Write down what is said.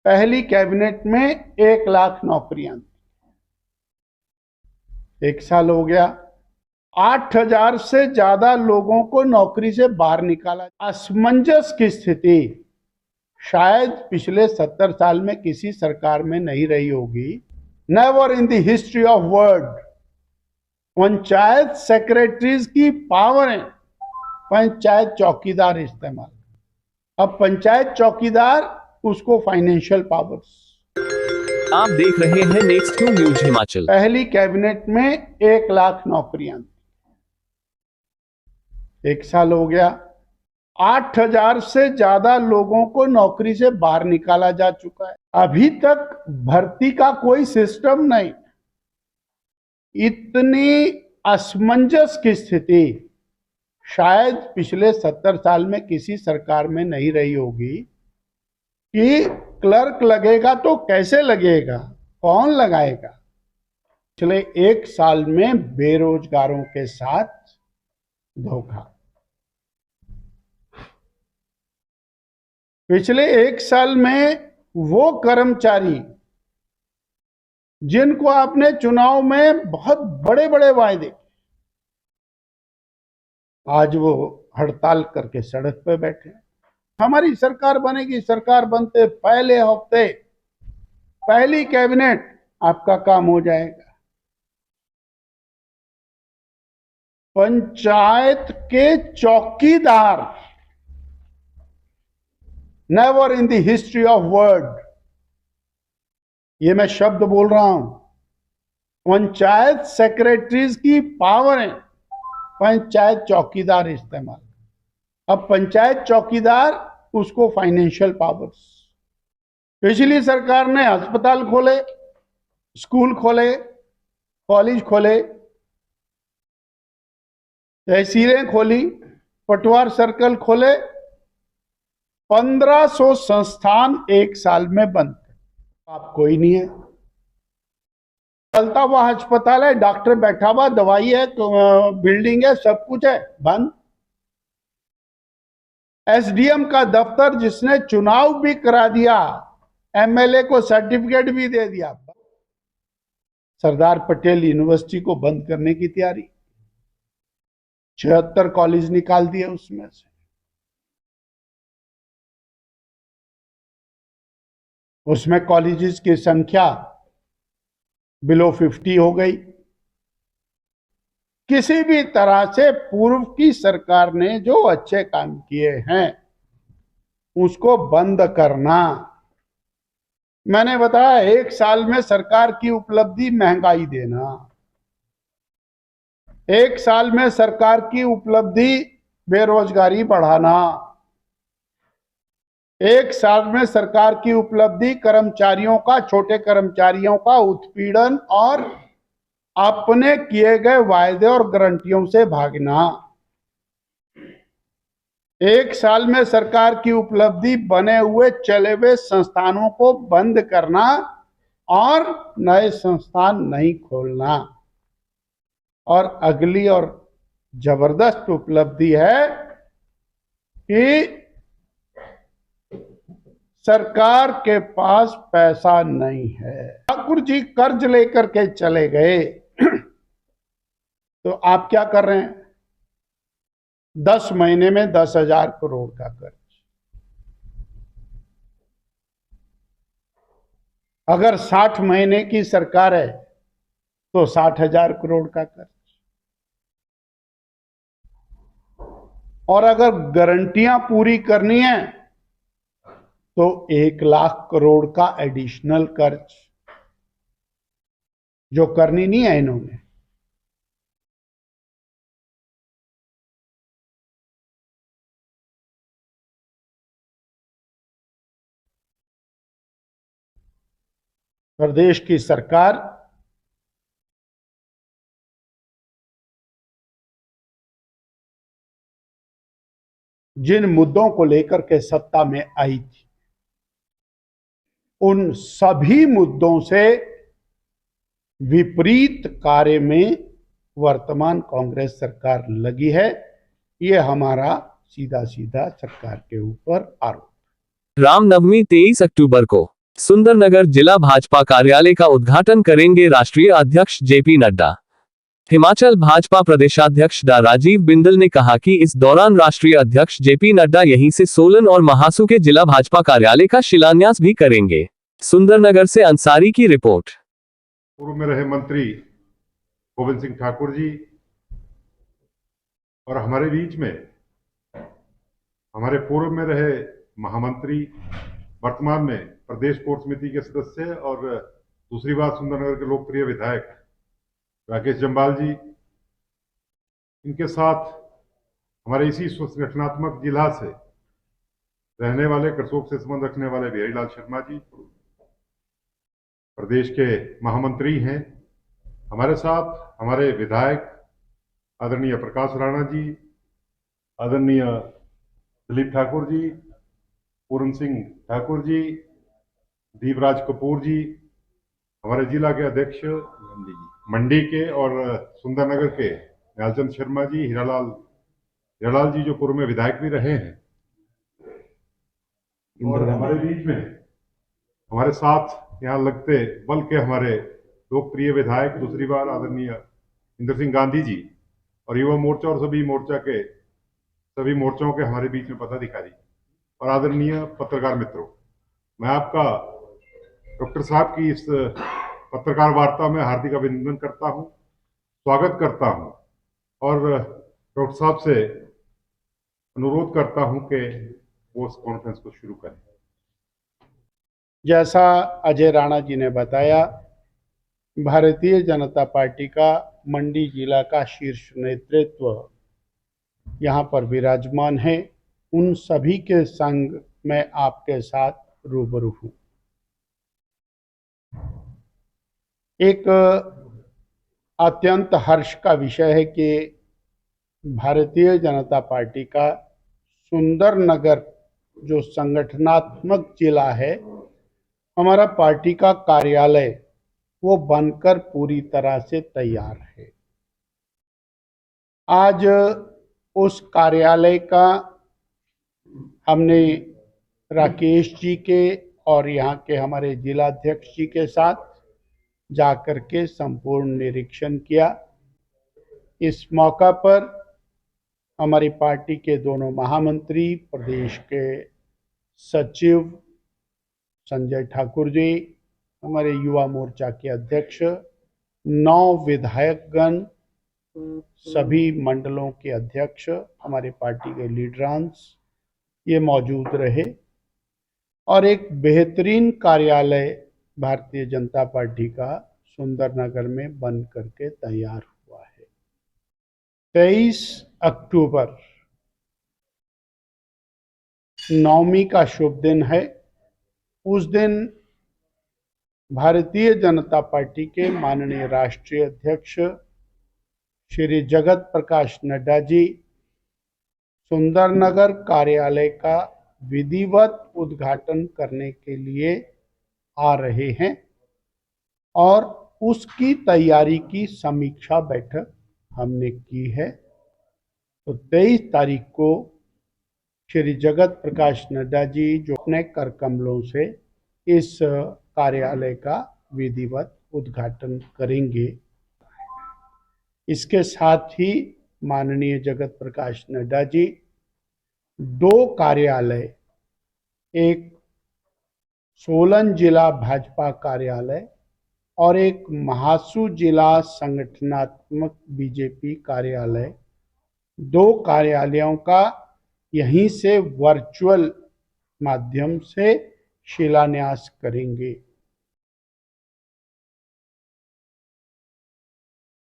पहली कैबिनेट में 1 लाख नौकरियां दी। 1 साल हो गया, 8,000 से ज्यादा लोगों को नौकरी से बाहर निकाला। असमंजस की स्थिति शायद पिछले 70 साल में किसी सरकार में नहीं रही होगी। Never in the history of world panchayat secretaries की पावर है पंचायत चौकीदार इस्तेमाल। अब पंचायत चौकीदार उसको फाइनेंशियल पावर्स। आप देख रहे हैं नेक्स्ट 2 न्यूज हिमाचल। पहली कैबिनेट में 1 लाख नौकरियां दी। 1 साल हो गया, 8,000 से ज्यादा लोगों को नौकरी से बाहर निकाला जा चुका है। अभी तक भर्ती का कोई सिस्टम नहीं। इतनी असमंजस की स्थिति शायद पिछले 70 साल में किसी सरकार में नहीं रही होगी कि क्लर्क लगेगा तो कैसे लगेगा, कौन लगाएगा। पिछले 1 साल में बेरोजगारों के साथ धोखा। पिछले 1 साल में वो कर्मचारी जिनको आपने चुनाव में बहुत बड़े बड़े वायदे, आज वो हड़ताल करके सड़क पे बैठे। हमारी सरकार बनेगी, सरकार बनते पहले हफ्ते पहली कैबिनेट आपका काम हो जाएगा। पंचायत के चौकीदार never in the history of world, ये मैं शब्द बोल रहा हूं, पंचायत सेक्रेटरीज की पावर है पंचायत चौकीदार इस्तेमाल। अब पंचायत चौकीदार उसको फाइनेंशियल पावर्स। पिछली सरकार ने अस्पताल खोले, स्कूल खोले, कॉलेज खोले, तहसीलें खोली, पटवार सर्कल खोले, 1500 संस्थान 1 साल में बंद। आप कोई नहीं है, चलता हुआ अस्पताल है, डॉक्टर बैठा हुआ, दवाई है, बिल्डिंग है, सब कुछ है, बंद। एसडीएम का दफ्तर जिसने चुनाव भी करा दिया, एमएलए को सर्टिफिकेट भी दे दिया। सरदार पटेल यूनिवर्सिटी को बंद करने की तैयारी, 76 कॉलेज निकाल दिए उसमें से। उसमें कॉलेजेस की संख्या बिलो 50 हो गई। किसी भी तरह से पूर्व की सरकार ने जो अच्छे काम किए हैं उसको बंद करना। मैंने बताया 1 साल में सरकार की उपलब्धि महंगाई देना, 1 साल में सरकार की उपलब्धि बेरोजगारी बढ़ाना, 1 साल में सरकार की उपलब्धि कर्मचारियों का, छोटे कर्मचारियों का उत्पीड़न और अपने किए गए वायदे और गारंटियों से भागना। 1 साल में सरकार की उपलब्धि बने हुए चले हुए संस्थानों को बंद करना और नए संस्थान नहीं खोलना। और अगली और जबरदस्त उपलब्धि है कि सरकार के पास पैसा नहीं है। ठाकुर जी कर्ज लेकर के चले गए, तो आप क्या कर रहे हैं? 10 महीने में 10,000 करोड़ का कर्ज। अगर 60 महीने की सरकार है तो 60,000 करोड़ का कर्ज। और अगर गारंटियां पूरी करनी है तो 1 लाख करोड़ का एडिशनल कर्ज, जो करनी नहीं है इन्होंने। प्रदेश की सरकार जिन मुद्दों को लेकर के सत्ता में आई थी, उन सभी मुद्दों से विपरीत कार्य में वर्तमान कांग्रेस सरकार लगी है। ये हमारा सीधा सीधा सरकार के ऊपर आरोप। रामनवमी 23 अक्टूबर को सुंदरनगर जिला भाजपा कार्यालय का उद्घाटन करेंगे राष्ट्रीय अध्यक्ष जेपी नड्डा। हिमाचल भाजपा प्रदेशाध्यक्ष डा राजीव बिंदल ने कहा कि इस दौरान राष्ट्रीय अध्यक्ष जेपी नड्डा यहीं से सोलन और महासू के जिला भाजपा कार्यालय का शिलान्यास भी करेंगे। सुंदरनगर से अंसारी की रिपोर्ट। पूर्व में रहे मंत्री गोविंद सिंह ठाकुर जी और हमारे बीच में हमारे पूर्व में रहे महामंत्री, वर्तमान में प्रदेश कोर समिति के सदस्य और दूसरी बात सुंदरनगर के लोकप्रिय विधायक राकेश जम्वाल जी, इनके साथ हमारे इसी संगठनात्मक जिला से रहने वाले, करसोग से संबंध रखने वाले बिहारी लाल शर्मा जी, प्रदेश के महामंत्री हैं। हमारे साथ हमारे विधायक आदरणीय प्रकाश राणा जी, आदरणीय दिलीप ठाकुर जी, पूरन सिंह ठाकुर जी, दीपराज कपूर जी, हमारे जिला के अध्यक्ष मंडी के और सुंदरनगर के न्यालचंद शर्मा जी, हीरालाल जी जो पूर्व में विधायक भी रहे हैं, और हमारे बीच में हमारे साथ यहाँ लगते बल के हमारे लोकप्रिय विधायक दूसरी बार आदरणीय इंद्र सिंह गांधी जी, और युवा मोर्चा और सभी मोर्चाओं के हमारे बीच में पदाधिकारी और आदरणीय पत्रकार मित्रों, मैं आपका डॉक्टर साहब की इस पत्रकार वार्ता में हार्दिक अभिनंदन करता हूं, स्वागत करता हूं और डॉक्टर साहब से अनुरोध करता हूं कि वो इस कॉन्फ्रेंस को शुरू करें। जैसा अजय राणा जी ने बताया, भारतीय जनता पार्टी का मंडी जिला का शीर्ष नेतृत्व यहाँ पर विराजमान है। उन सभी के संग मैं आपके साथ रूबरू हूँ। एक अत्यंत हर्ष का विषय है कि भारतीय जनता पार्टी का सुंदरनगर जो संगठनात्मक जिला है, हमारा पार्टी का कार्यालय वो बनकर पूरी तरह से तैयार है। आज उस कार्यालय का हमने राकेश जी के और यहाँ के हमारे जिलाध्यक्ष जी के साथ जाकर के संपूर्ण निरीक्षण किया। इस मौका पर हमारी पार्टी के दोनों महामंत्री, प्रदेश के सचिव संजय ठाकुर जी, हमारे युवा मोर्चा के अध्यक्ष, 9 विधायकगण, सभी मंडलों के अध्यक्ष, हमारे पार्टी के लीडरांस ये मौजूद रहे और एक बेहतरीन कार्यालय भारतीय जनता पार्टी का सुंदरनगर में बन करके तैयार हुआ है। 23 अक्टूबर नवमी का शुभ दिन है। उस दिन भारतीय जनता पार्टी के माननीय राष्ट्रीय अध्यक्ष श्री जगत प्रकाश नड्डा जी सुंदरनगर कार्यालय का विधिवत उद्घाटन करने के लिए आ रहे हैं और उसकी तैयारी की समीक्षा बैठक हमने की है। तो 23 तारीख को श्री जगत प्रकाश नड्डा जी जो अपने कर कमलों से इस कार्यालय का विधिवत उद्घाटन करेंगे। इसके साथ ही माननीय जगत प्रकाश नड्डा जी 2 कार्यालय, एक सोलन जिला भाजपा कार्यालय और एक महासू जिला संगठनात्मक बीजेपी कार्यालय, 2 कार्यालयों का यहीं से वर्चुअल माध्यम से शिलान्यास करेंगे।